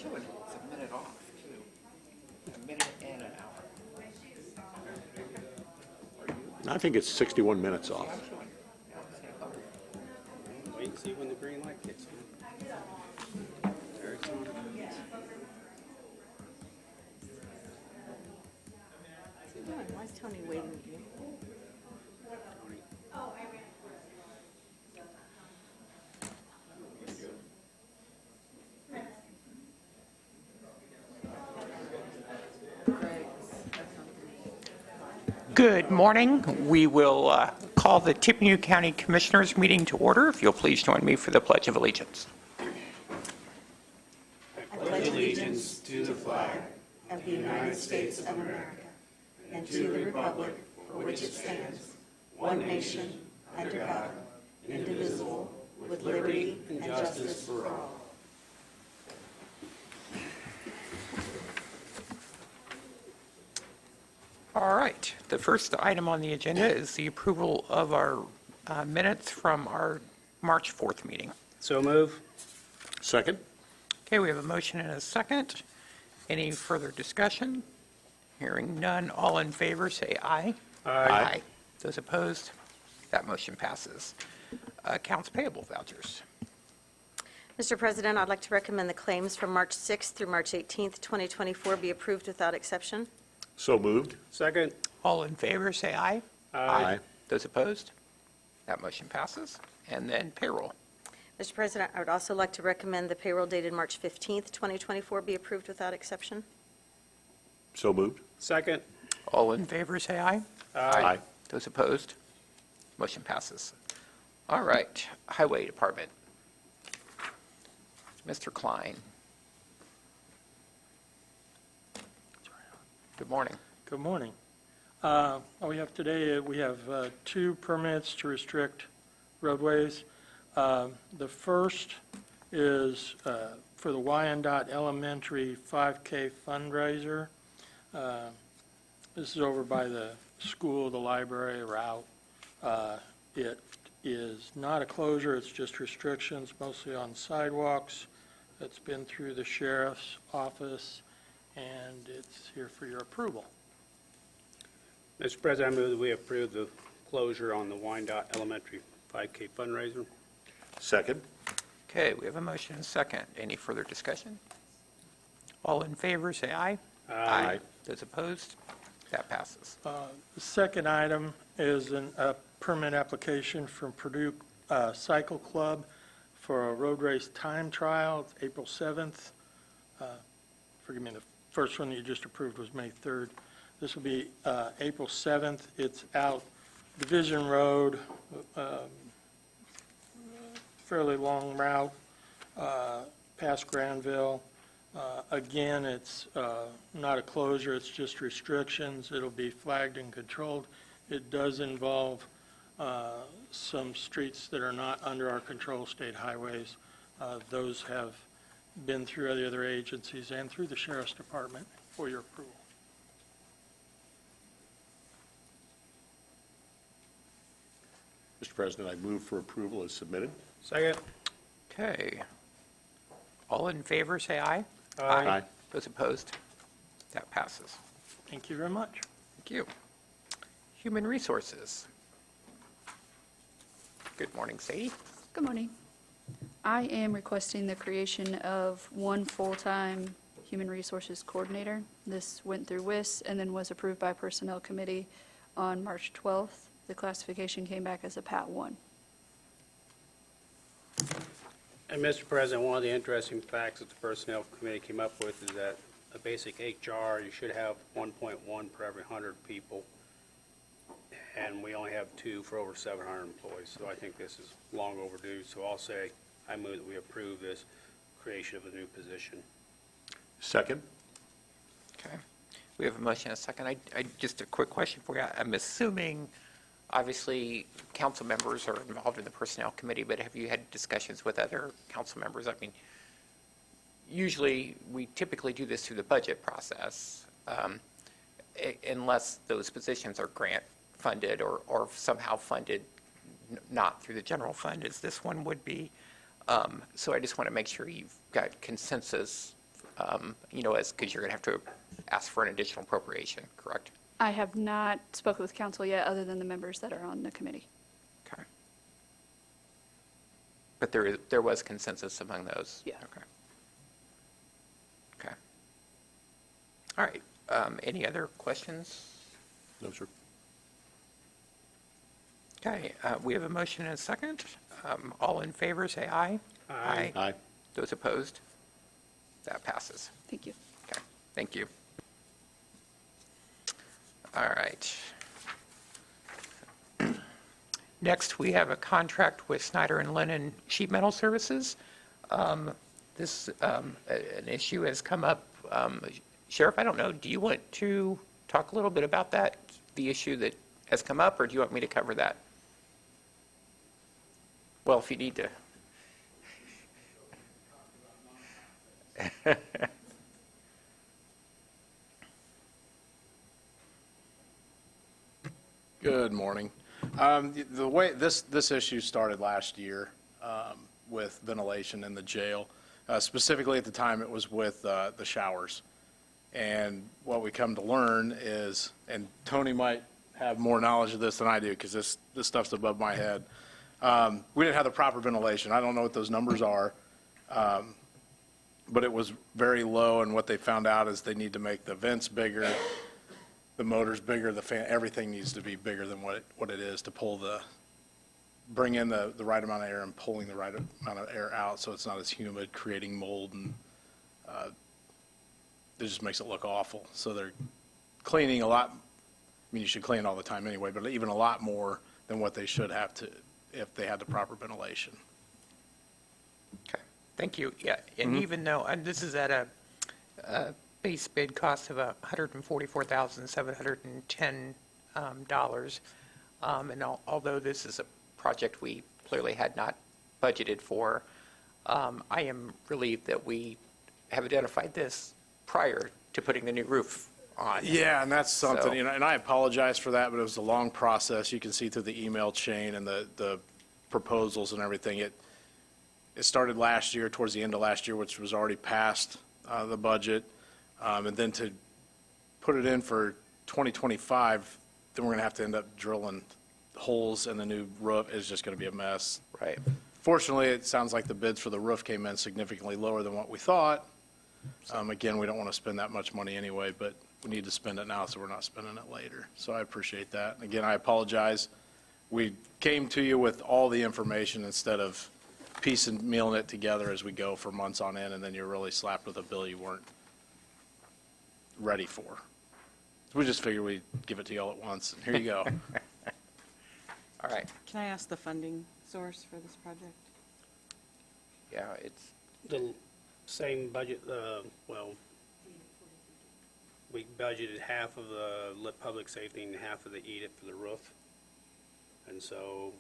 showing it's a minute off, too. A minute and an hour. I think it's 61 minutes off. I'm showing, Wait and see when the green light kicks in. There it's on. Why is Tony waiting with you? Good morning. We will call the Tippecanoe County Commissioners meeting to order. If you'll please join me for the Pledge of Allegiance. I pledge allegiance to the flag of the United States of America and to the republic for which it stands, one nation, under God, indivisible, with liberty and justice for all. All right. The first item on the agenda is the approval of our minutes from our March 4th meeting. So move. Second? Okay, we have a motion and a second. Any further discussion? Hearing none. All in favor, say aye. Aye. Those opposed? That motion passes. Accounts payable vouchers. Mr. President, I'd like to recommend the claims from March 6th through March 18th, 2024 be approved without exception. So moved. Second. All in favor, say aye. Aye. Those opposed? That motion passes. And then payroll. Mr. President, I would also like to recommend the payroll dated March 15th, 2024 be approved without exception. So moved. Second. All in favor, say aye. Aye. Those opposed? Motion passes. All right, Highway Department. Mr. Klein. Good morning. Good morning. All we have today, we have 2 permits to restrict roadways. The first is for the Wyandotte Elementary 5K fundraiser. This is over by the school, the library route. It is not a closure, it's just restrictions, mostly on sidewalks. It's been through the sheriff's office, and it's here for your approval. Mr. President, I move that we approve the closure on the Wyandotte Elementary 5K fundraiser. Second? Okay, we have a motion and a second. Any further discussion? All in favor, say aye. Aye. Those opposed? That passes. The second item is a permit application from Purdue Cycle Club for a road race time trial. It's April 7th. Forgive me, the first one that you just approved was May 3rd. This will be April 7th. It's out Division Road, fairly long route, past Granville. Again, it's not a closure, it's just restrictions. It'll be flagged and controlled. It does involve some streets that are not under our control, state highways. Those have been through the other agencies and through the Sheriff's Department for your approval. Mr. President, I move for approval as submitted. Second. Okay. All in favor, say aye. Aye. Those opposed? That passes. Thank you very much. Thank you. Human Resources. Good morning, Sadie. Good morning. I am requesting the creation of 1 full-time Human Resources Coordinator. This went through WIS and then was approved by Personnel Committee on March 12th. The classification came back as a PAT 1. And Mr. President, one of the interesting facts that the Personnel Committee came up with is that a basic HR, you should have 1.1 per every 100 people. And we only have 2 for over 700 employees. So I think this is long overdue. So I'll say I move that we approve this creation of a new position. Second? Okay. We have a motion and a second. Just a quick question for you. I'm assuming, obviously, council members are involved in the Personnel Committee, but have you had discussions with other council members? I mean, usually, we typically do this through the budget process, unless those positions are grant funded or somehow funded not through the general fund, as this one would be. So I just want to make sure you've got consensus because you're going to have to ask for an additional appropriation, correct? I have not spoken with council yet, other than the members that are on the committee. Okay. But there was consensus among those? Yeah. Okay. Okay. All right. Any other questions? No, sir. Okay, we have a motion and a second. All in favor, say aye. Aye. Aye. Those opposed? That passes. Thank you. Okay, thank you. All right. Next, we have a contract with Snyder and Lennon Sheet Metal Services. An issue has come up. Sheriff, I don't know, do you want to talk a little bit about that, the issue that has come up, or do you want me to cover that? Well, if you need to. Good morning. The way this issue started last year with ventilation in the jail, specifically at the time it was with the showers. And what we come to learn is, and Tony might have more knowledge of this than I do because this stuff's above my head. We didn't have the proper ventilation. I don't know what those numbers are, but it was very low, and what they found out is they need to make the vents bigger, the motors bigger, the fan, everything needs to be bigger than what it is to bring in the right amount of air and pulling the right amount of air out so it's not as humid, creating mold, and it just makes it look awful. So they're cleaning a lot. I mean, you should clean all the time anyway, but even a lot more than what they should have to if they had the proper ventilation. Okay, thank you. Yeah, and even though, and this is at a base bid cost of $144,710, and although this is a project we clearly had not budgeted for, I am relieved that we have identified this prior to putting the new roof on. Yeah, and that's something, So- and I apologize for that, but it was a long process. You can see through the email chain and the proposals and everything. It started last year, towards the end of last year, which was already past the budget. And then to put it in for 2025, then we're going to have to end up drilling holes in the new roof. It's just going to be a mess. Right. Fortunately, it sounds like the bids for the roof came in significantly lower than what we thought. Again, we don't want to spend that much money anyway, but we need to spend it now so we're not spending it later. So I appreciate that. Again, I apologize. We came to you with all the information instead of piecemealing it together as we go for months on end, and then you're really slapped with a bill you weren't ready for. So we just figured we'd give it to y'all at once, and here you go. All right. Can I ask the funding source for this project? Yeah, it's, The same budget, we budgeted half of the public safety and half of the EDIT for the roof. And so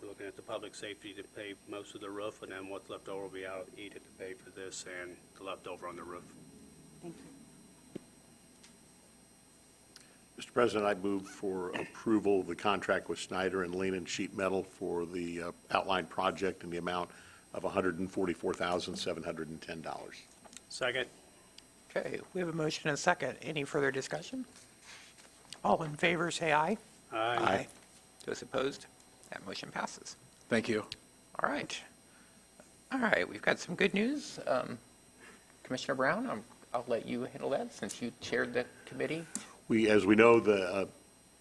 we're looking at the public safety to pay most of the roof, and then what's left over will be out of EDIT to pay for this and the leftover on the roof. Thank you. Mr. President, I move for approval of the contract with Snyder and Lehman Sheet Metal for the outlined project in the amount of $144,710. Second. okay, we have a motion and a second. Any further discussion? All in favor, say aye. Aye. Those opposed? That motion passes. Thank you. All right. All right, we've got some good news. Commissioner Brown, I'll let you handle that since you chaired the committee. As we know, the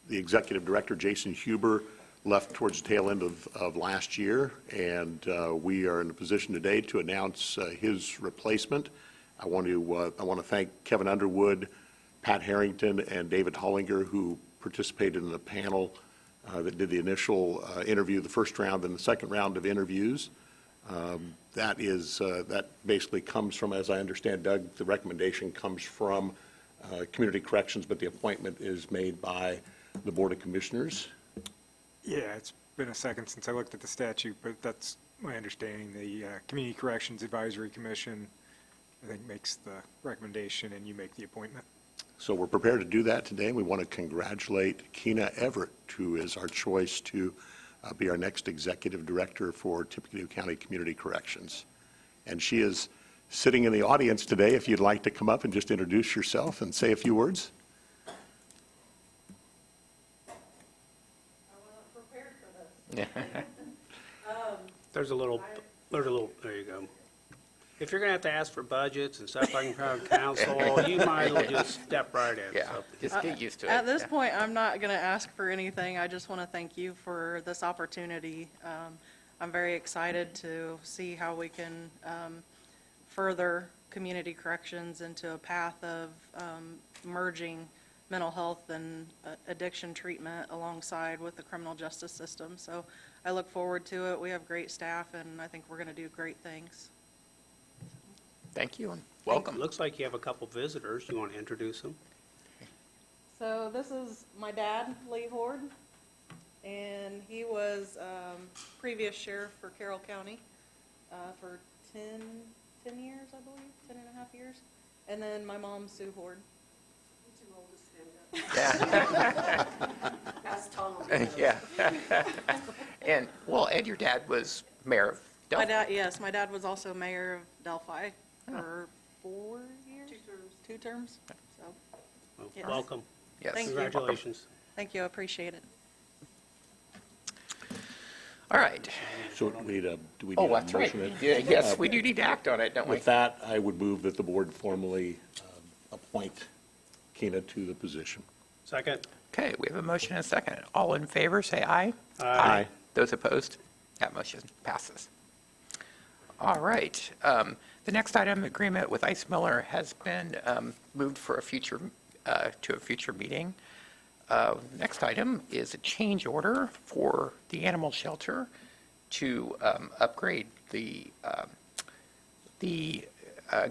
executive director, Jason Huber, left towards the tail end of last year, and we are in a position today to announce his replacement. I want to thank Kevin Underwood, Pat Harrington, and David Hollinger, who participated in the panel that did the initial interview, the first round and the second round of interviews. That basically comes from, as I understand, Doug, the recommendation comes from Community Corrections, but the appointment is made by the Board of Commissioners. Yeah, it's been a second since I looked at the statute, but that's my understanding. The Community Corrections Advisory Commission, I think, makes the recommendation and you make the appointment. So we're prepared to do that today. We want to congratulate Keena Everett, who is our choice to be our next executive director for Tippecanoe County Community Corrections. And she is sitting in the audience today, if you'd like to come up and just introduce yourself and say a few words. There's a little, there you go. If you're going to have to ask for budgets and stuff like in front of council, you might as well just step right in. Yeah, So, just get used to it. At this Yeah. point, I'm not going to ask for anything. I just want to thank you for this opportunity. I'm very excited to see how we can further community corrections into a path of merging mental health and addiction treatment alongside with the criminal justice system. So I look forward to it. We have great staff, and I think we're going to do great things. Thank you and welcome. Looks like you have a couple visitors. You want to introduce them? So this is my dad, Lee Horde, and he was previous sheriff for Carroll County for 10 years, I believe, 10 and a half years. And then my mom, Sue Horde. Yeah. As tall. Yeah. And, well, and your dad was mayor of My Delphi. dad, yes, my dad was also mayor of Delphi for 4 years? 2 terms. So, Well, Yes. welcome. Yes. Thank you. Congratulations. thank you, I appreciate it. All right. So do we need a Oh, that's right. motion? Yeah, yes, we do need to act on it, don't we? With that, I would move that the board formally appoint Keena to the position. Second? Okay, we have a motion and a second. All in favor, say aye. Aye. Those opposed? That motion passes. All right. The next item, agreement with Ice Miller, has been moved for a future, to a future meeting. Next item is a change order for the animal shelter to upgrade the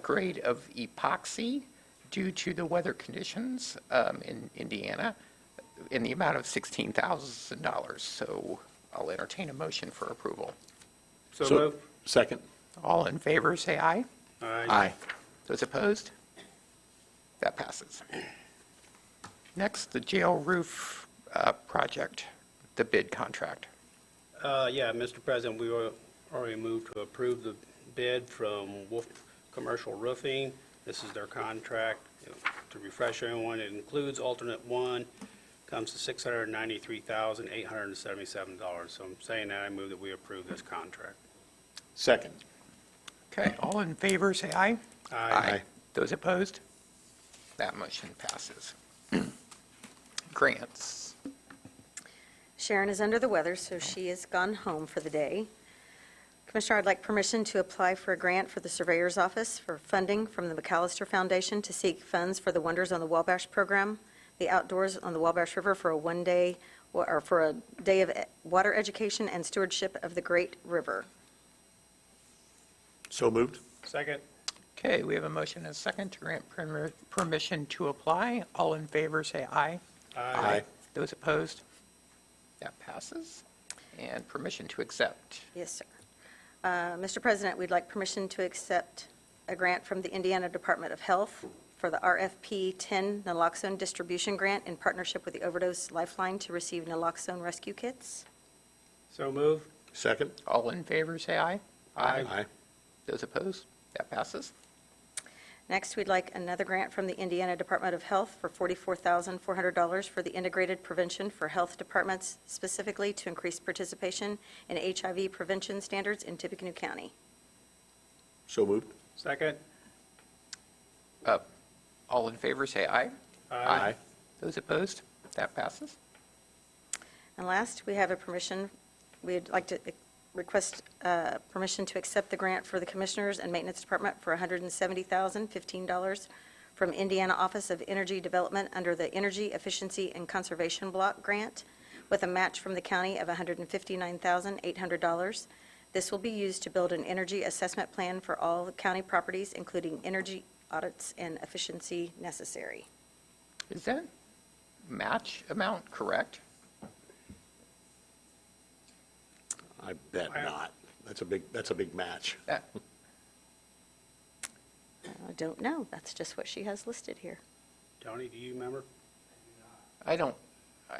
grade of epoxy due to the weather conditions in Indiana in the amount of $16,000. So I'll entertain a motion for approval. So move. Second? All in favor, say aye. Aye. Those opposed? That passes. Next, the jail roof project, the bid contract. Yeah, Mr. President, we already moved to approve the bid from Wolf Commercial Roofing. This is their contract. To refresh everyone, it includes alternate one, comes to $693,877. So I'm saying that I move that we approve this contract. Second? Okay, all in favor, say aye. Aye. Those opposed? That motion passes. Grants. Sharon is under the weather, so she has gone home for the day. Commissioner, I'd like permission to apply for a grant for the Surveyor's Office for funding from the McAllister Foundation to seek funds for the Wonders on the Wabash program, the outdoors on the Wabash River for a day of water education and stewardship of the Great River. So moved? Second? Okay, we have a motion and a second to grant permission to apply. All in favor, say aye. Those opposed? That passes. And permission to accept. Yes, sir. Mr. President, we'd like permission to accept a grant from the Indiana Department of Health for the RFP 10 naloxone distribution grant in partnership with the Overdose Lifeline to receive naloxone rescue kits. So move. Second? All in favor, say aye. Aye. Those opposed? That passes. Next, we'd like another grant from the Indiana Department of Health for $44,400 for the integrated prevention for health departments, specifically to increase participation in HIV prevention standards in Tippecanoe County. So moved? Second? All in favor, say aye. Aye. Those opposed? That passes. And last, we have a permission, we'd like to request permission to accept the grant for the Commissioners and Maintenance Department for $170,015 from Indiana Office of Energy Development under the Energy Efficiency and Conservation Block Grant with a match from the county of $159,800. This will be used to build an energy assessment plan for all county properties, including energy audits and efficiency necessary. Is that match amount correct? I bet not. That's a big match. That, I don't know. That's just what she has listed here. Tony, do you remember? I don't,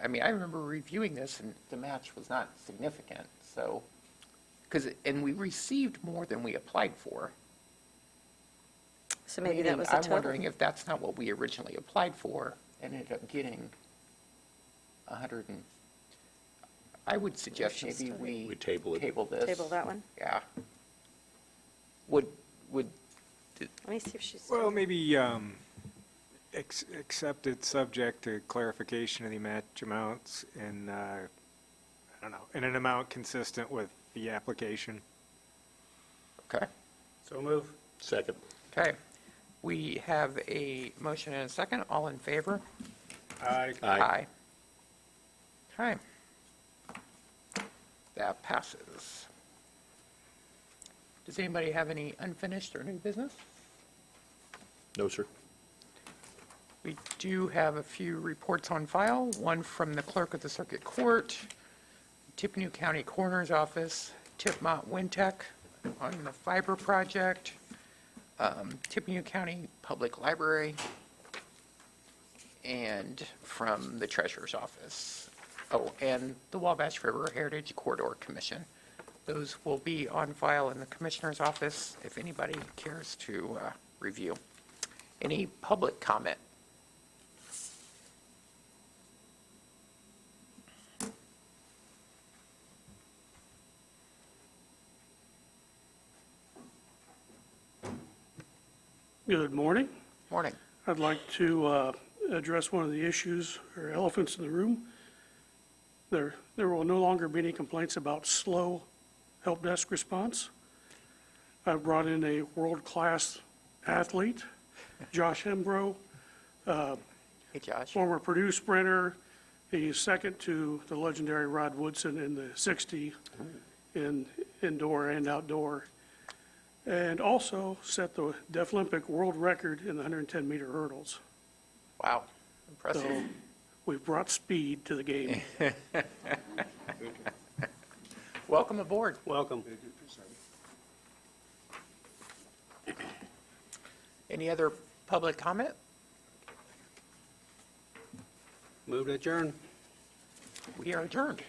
I mean, I remember reviewing this and the match was not significant, so, and we received more than we applied for. So maybe that meaning was a I'm total. wondering if that's not what we originally applied for and ended up getting 100 and, I would suggest maybe we. We table it. Table this. Table that one. Yeah. Would, Let me see if she's. Well, maybe accept it subject to clarification of the match amounts and, I don't know, in an amount consistent with the application. okay. So move. Second. Okay. We have a motion and a second. All in favor? Aye. Aye. Okay. That passes. Does anybody have any unfinished or new business? No, sir. We do have a few reports on file, one from the clerk of the circuit court, Tippecanoe County Coroner's Office, Tipmont Wintech on the fiber project, Tippecanoe County Public Library, and from the treasurer's office. Oh, and the Wabash River Heritage Corridor Commission. Those will be on file in the commissioner's office if anybody cares to review. Any public comment? Good morning. Morning. I'd like to address one of the issues, or elephants in the room. There will no longer be any complaints about slow help desk response. I've brought in a world-class athlete, Josh Hembro, Hey, Josh. former Purdue sprinter. He's second to the legendary Rod Woodson in the 60 in indoor and outdoor. And also set the Deaflympic world record in the 110-meter hurdles. Wow, So impressive. we've brought speed to the game. Welcome aboard. Welcome. Any other public comment? Move to adjourn. We are adjourned.